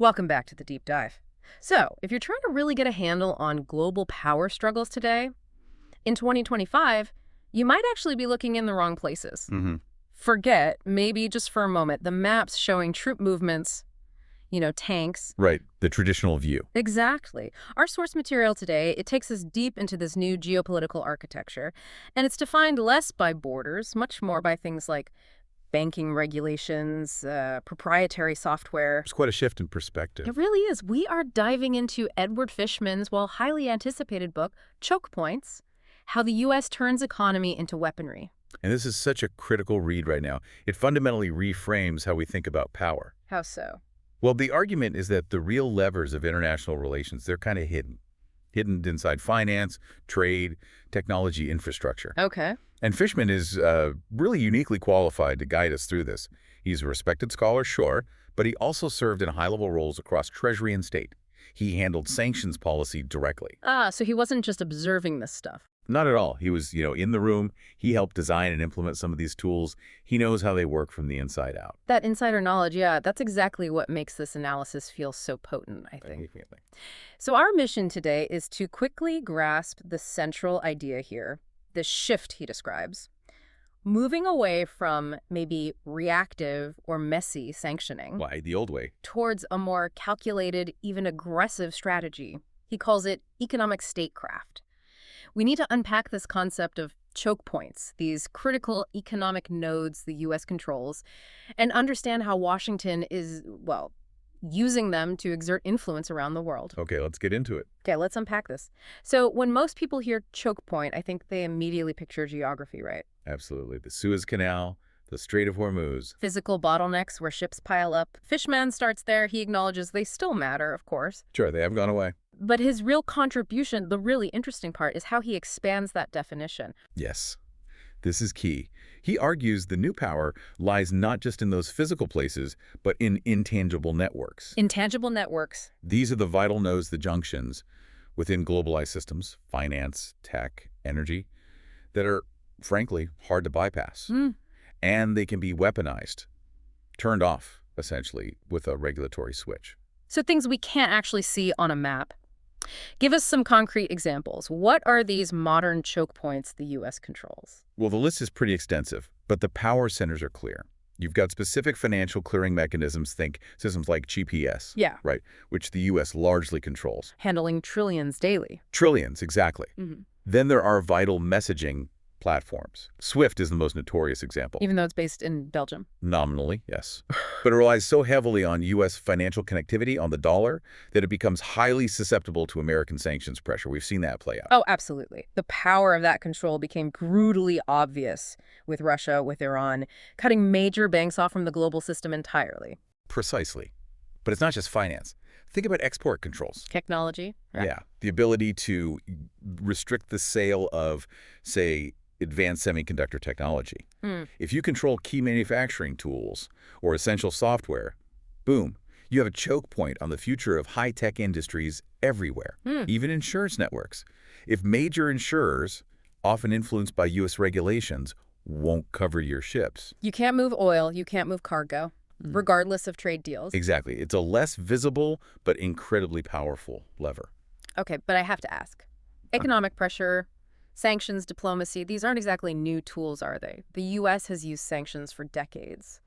Welcome back to the deep dive. So, if you're trying to really get a handle on global power struggles today, in 2025, you might actually be looking in the wrong places. Forget, maybe just for a moment, the maps showing troop movements, tanks. Right, the traditional view. Exactly. Our source material today, it takes us deep into this new geopolitical architecture, and it's defined less by borders, much more by things like banking regulations, proprietary software. It's quite a shift in perspective. It really is. We are diving into Edward Fishman's, highly anticipated book, Chokepoints, How the U.S. Turns Economy into Weaponry. And this is such a critical read right now. It fundamentally reframes how we think about power. How so? Well, the argument is that the real levers of international relations, they're kind of hidden. Hidden inside finance, trade, technology, infrastructure. Okay. And Fishman is really uniquely qualified to guide us through this. He's a respected scholar, sure, but he also served in high-level roles across Treasury and State. He handled sanctions policy directly. So he wasn't just observing this stuff. Not at all. He was, in the room. He helped design and implement some of these tools. He knows how they work from the inside out. That insider knowledge, yeah, that's exactly what makes this analysis feel so potent, I think. So our mission today is to quickly grasp the central idea here, this shift he describes, moving away from maybe reactive or messy sanctioning. Why, the old way. Towards a more calculated, even aggressive strategy. He calls it economic statecraft. We need to unpack this concept of choke points, these critical economic nodes the U.S. controls, and understand how Washington is, using them to exert influence around the world. Okay, let's get into it. Okay, let's unpack this. So when most people hear choke point, I think they immediately picture geography, right? Absolutely. The Suez Canal, the Strait of Hormuz. Physical bottlenecks where ships pile up. Fishman starts there. He acknowledges they still matter, of course. Sure, they have gone away. But his real contribution, the really interesting part, is how he expands that definition. Yes, this is key. He argues the new power lies not just in those physical places, but in intangible networks. Intangible networks. These are the vital nodes, the junctions, within globalized systems, finance, tech, energy, that are, frankly, hard to bypass. And they can be weaponized, turned off, essentially, with a regulatory switch. So things we can't actually see on a map. Give us some concrete examples. What are these modern choke points the U.S. controls? Well, the list is pretty extensive, but the power centers are clear. You've got specific financial clearing mechanisms, think systems like GPS, Yeah. right, which the U.S. largely controls. Handling trillions daily. Trillions, exactly. Then there are vital messaging platforms. SWIFT is the most notorious example. Even though it's based in Belgium. Nominally, yes. But it relies so heavily on U.S. financial connectivity on the dollar that it becomes highly susceptible to American sanctions pressure. We've seen that play out. Oh, absolutely. The power of that control became brutally obvious with Russia, with Iran, cutting major banks off from the global system entirely. Precisely. But it's not just finance. Think about export controls. Technology. Right. Yeah. The ability to restrict the sale of, say, advanced semiconductor technology. If you control key manufacturing tools or essential software, boom, you have a choke point on the future of high-tech industries everywhere, even insurance networks. If major insurers, often influenced by U.S. regulations, won't cover your ships. You can't move oil, you can't move cargo, regardless of trade deals. Exactly. It's a less visible but incredibly powerful lever. Okay, but I have to ask. Economic pressure, sanctions, diplomacy, these aren't exactly new tools, are they? The U.S. has used sanctions for decades.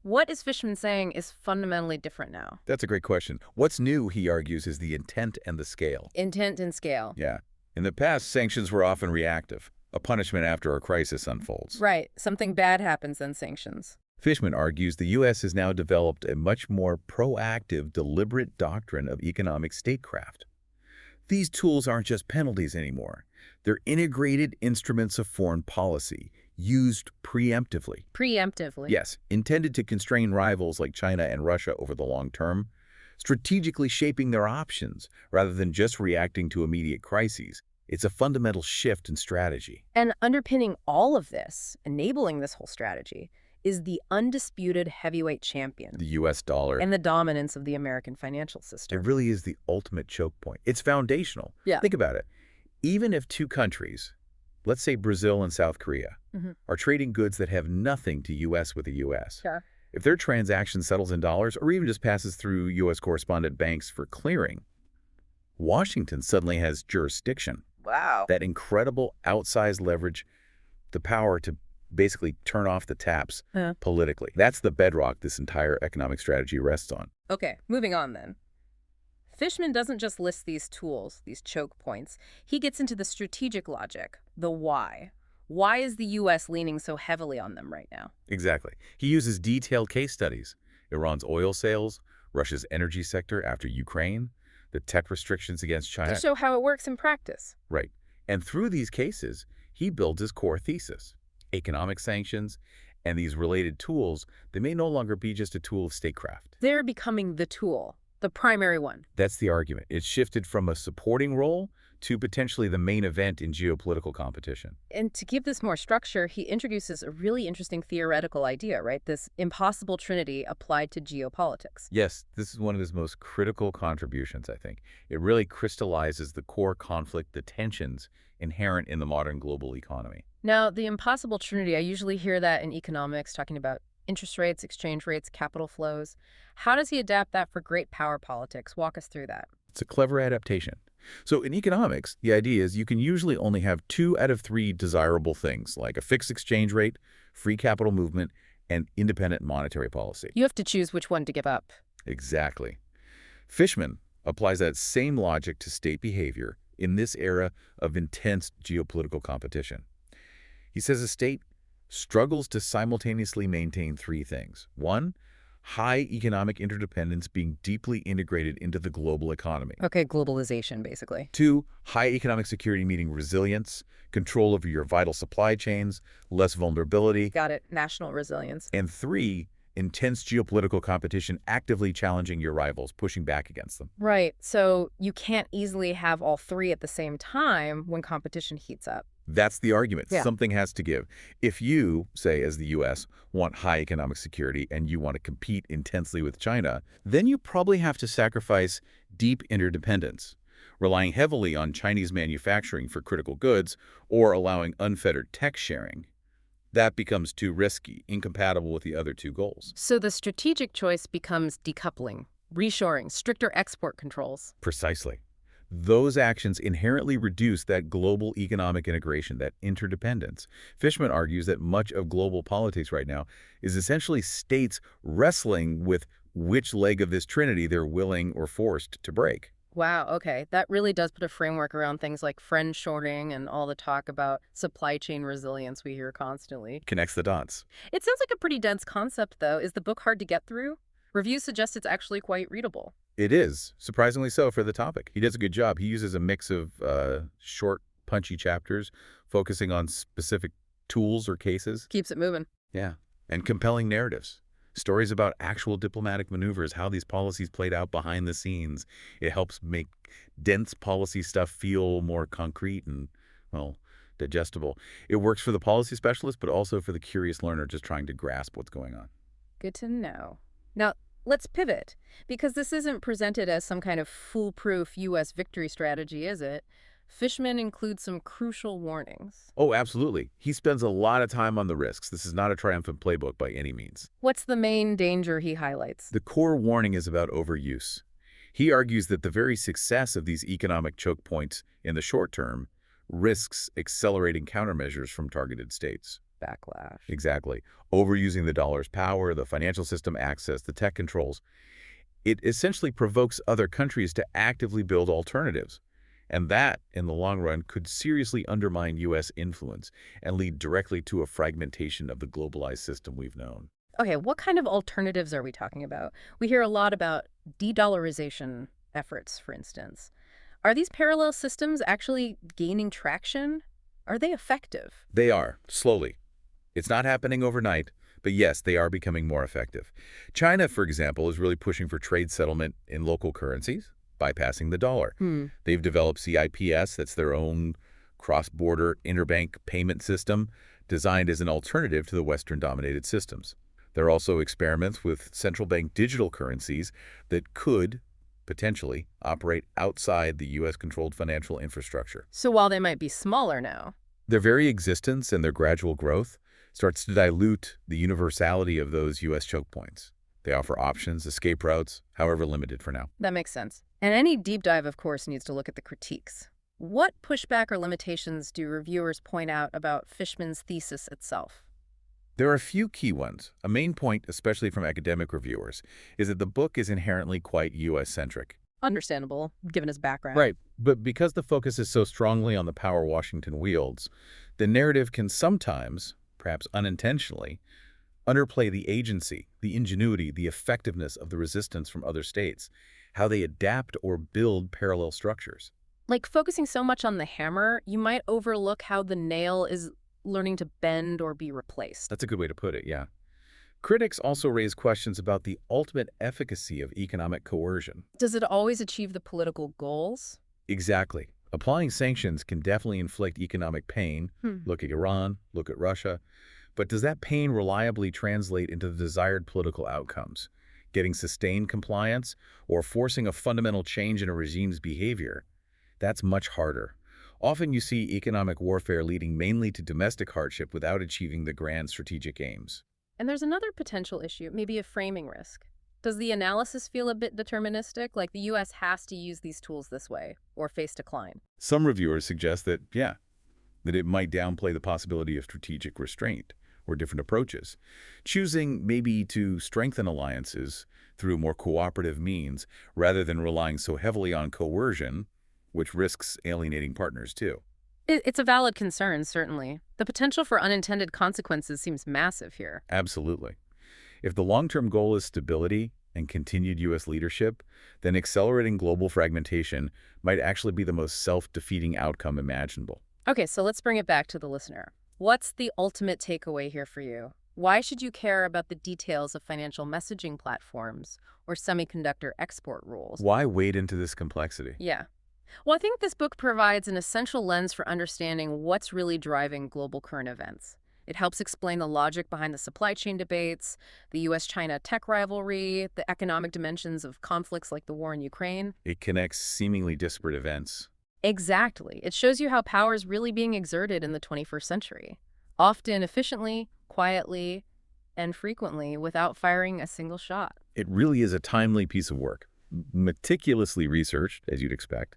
What is Fishman saying is fundamentally different now? That's a great question. What's new, he argues, is the intent and the scale. Intent and scale. Yeah. In the past, sanctions were often reactive, a punishment after a crisis unfolds. Right. Something bad happens, then sanctions. Fishman argues the U.S. has now developed a much more proactive, deliberate doctrine of economic statecraft. These tools aren't just penalties anymore. They're integrated instruments of foreign policy, used preemptively. Preemptively? Yes, intended to constrain rivals like China and Russia over the long term, strategically shaping their options rather than just reacting to immediate crises. It's a fundamental shift in strategy. And underpinning all of this, enabling this whole strategy, is the undisputed heavyweight champion. The U.S. dollar. And the dominance of the American financial system. It really is the ultimate choke point. It's foundational. Yeah. Think about it. Even if two countries, let's say Brazil and South Korea, are trading goods that have nothing to U.S. with the U.S., Sure. If their transaction settles in dollars or even just passes through U.S. correspondent banks for clearing, Washington suddenly has jurisdiction. Wow. That incredible outsized leverage, the power to basically turn off the taps Yeah. politically. That's the bedrock this entire economic strategy rests on. Okay, moving on then. Fishman doesn't just list these tools, these choke points. He gets into the strategic logic, the why. Why is the U.S. leaning so heavily on them right now? Exactly. He uses detailed case studies. Iran's oil sales, Russia's energy sector after Ukraine, the tech restrictions against To China. show how it works in practice. Right. And through these cases, he builds his core thesis. Economic sanctions and these related tools, they may no longer be just a tool of statecraft. They're becoming the tool, the primary one. That's the argument. It's shifted from a supporting role to potentially the main event in geopolitical competition. And to give this more structure, he introduces a really interesting theoretical idea, right? This impossible trinity applied to geopolitics. Yes, this is one of his most critical contributions, I think. It really crystallizes the core conflict, the tensions inherent in the modern global economy. Now, the impossible trinity, I usually hear that in economics, talking about interest rates, exchange rates, capital flows. How does he adapt that for great power politics? Walk us through that. It's a clever adaptation. So in economics, the idea is you can usually only have 2 out of 3 desirable things, like a fixed exchange rate, free capital movement, and independent monetary policy. You have to choose which one to give up. Exactly. Fishman applies that same logic to state behavior in this era of intense geopolitical competition. He says a state struggles to simultaneously maintain 3 things. 1, high economic interdependence being deeply integrated into the global economy. Okay, globalization, basically. 2, high economic security meaning resilience, control over your vital supply chains, less vulnerability. Got it. National resilience. And 3, intense geopolitical competition actively challenging your rivals, pushing back against them. Right. So you can't easily have all 3 at the same time when competition heats up. That's the argument. Yeah. Something has to give. If you, say, as the U.S., want high economic security and you want to compete intensely with China, then you probably have to sacrifice deep interdependence, relying heavily on Chinese manufacturing for critical goods or allowing unfettered tech sharing. That becomes too risky, incompatible with the other 2 goals. So the strategic choice becomes decoupling, reshoring, stricter export controls. Precisely. Those actions inherently reduce that global economic integration, that interdependence. Fishman argues that much of global politics right now is essentially states wrestling with which leg of this trinity they're willing or forced to break. Wow, okay. That really does put a framework around things like friendshoring and all the talk about supply chain resilience we hear constantly. Connects the dots. It sounds like a pretty dense concept, though. Is the book hard to get through? Reviews suggest it's actually quite readable. It is, surprisingly so for the topic. He does a good job. He uses a mix of short, punchy chapters, focusing on specific tools or cases. Keeps it moving. Yeah, and compelling narratives. Stories about actual diplomatic maneuvers, how these policies played out behind the scenes. It helps make dense policy stuff feel more concrete and, well, digestible. It works for the policy specialist, but also for the curious learner just trying to grasp what's going on. Good to know. Now, let's pivot, because this isn't presented as some kind of foolproof U.S. victory strategy, is it? Fishman includes some crucial warnings. Oh, absolutely. He spends a lot of time on the risks. This is not a triumphant playbook by any means. What's the main danger he highlights? The core warning is about overuse. He argues that the very success of these economic choke points in the short term risks accelerating countermeasures from targeted states. Backlash. Exactly. Overusing the dollar's power, the financial system access, the tech controls. It essentially provokes other countries to actively build alternatives. And that, in the long run, could seriously undermine U.S. influence and lead directly to a fragmentation of the globalized system we've known. Okay, what kind of alternatives are we talking about? We hear a lot about de-dollarization efforts, for instance. Are these parallel systems actually gaining traction? Are they effective? They are, slowly. It's not happening overnight, but yes, they are becoming more effective. China, for example, is really pushing for trade settlement in local currencies, bypassing the dollar. They've developed CIPS, that's their own cross-border interbank payment system, designed as an alternative to the Western-dominated systems. There are also experiments with central bank digital currencies that could potentially operate outside the U.S.-controlled financial infrastructure. So while they might be smaller now, Their very existence and their gradual growth starts to dilute the universality of those U.S. choke points. They offer options, escape routes, however limited for now. That makes sense. And any deep dive, of course, needs to look at the critiques. What pushback or limitations do reviewers point out about Fishman's thesis itself? There are a few key ones. A main point, especially from academic reviewers, is that the book is inherently quite U.S.-centric. Understandable, given his background. Right, but because the focus is so strongly on the power Washington wields, the narrative can sometimes, perhaps unintentionally, underplay the agency, the ingenuity, the effectiveness of the resistance from other states, how they adapt or build parallel structures. Like focusing so much on the hammer, you might overlook how the nail is learning to bend or be replaced. That's a good way to put it, yeah. Critics also raise questions about the ultimate efficacy of economic coercion. Does it always achieve the political goals? Exactly. Applying sanctions can definitely inflict economic pain. Hmm. Look at Iran, look at Russia. But does that pain reliably translate into the desired political outcomes? Getting sustained compliance or forcing a fundamental change in a regime's behavior? That's much harder. Often you see economic warfare leading mainly to domestic hardship without achieving the grand strategic aims. And there's another potential issue, maybe a framing risk. Does the analysis feel a bit deterministic, like the U.S. has to use these tools this way, or face decline? Some reviewers suggest that, yeah, that it might downplay the possibility of strategic restraint or different approaches, choosing maybe to strengthen alliances through more cooperative means rather than relying so heavily on coercion, which risks alienating partners too. It's a valid concern, certainly. The potential for unintended consequences seems massive here. Absolutely. If the long-term goal is stability and continued U.S. leadership, then accelerating global fragmentation might actually be the most self-defeating outcome imaginable. Okay, so let's bring it back to the listener. What's the ultimate takeaway here for you? Why should you care about the details of financial messaging platforms or semiconductor export rules? Why wade into this complexity? Yeah. Well, I think this book provides an essential lens for understanding what's really driving global current events. It helps explain the logic behind the supply chain debates, the U.S.-China tech rivalry, the economic dimensions of conflicts like the war in Ukraine. It connects seemingly disparate events. Exactly. It shows you how power is really being exerted in the 21st century, often efficiently, quietly, and frequently without firing a single shot. It really is a timely piece of work, meticulously researched, as you'd expect,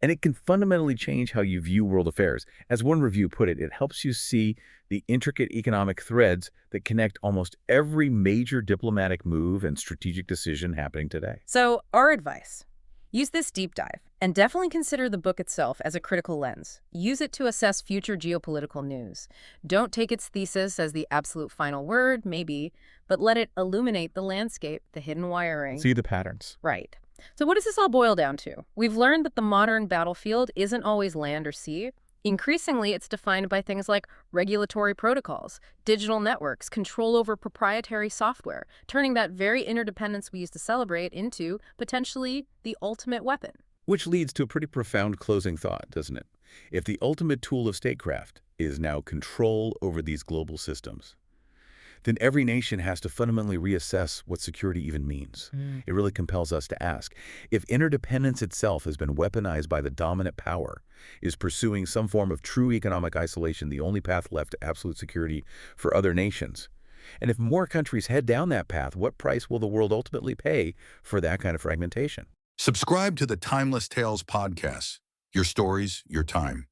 and it can fundamentally change how you view world affairs. As one review put it, it helps you see the intricate economic threads that connect almost every major diplomatic move and strategic decision happening today. So, our advice: use this deep dive and definitely consider the book itself as a critical lens. Use it to assess future geopolitical news. Don't take its thesis as the absolute final word, maybe, but let it illuminate the landscape, the hidden wiring. See the patterns. Right. So what does this all boil down to? We've learned that the modern battlefield isn't always land or sea. Increasingly, it's defined by things like regulatory protocols, digital networks, control over proprietary software, turning that very interdependence we used to celebrate into, potentially, the ultimate weapon. Which leads to a pretty profound closing thought, doesn't it? If the ultimate tool of statecraft is now control over these global systems, then every nation has to fundamentally reassess what security even means. It really compels us to ask, if interdependence itself has been weaponized by the dominant power, is pursuing some form of true economic isolation the only path left to absolute security for other nations? And if more countries head down that path, what price will the world ultimately pay for that kind of fragmentation? Subscribe to the Timeless Tales podcast. Your stories, your time.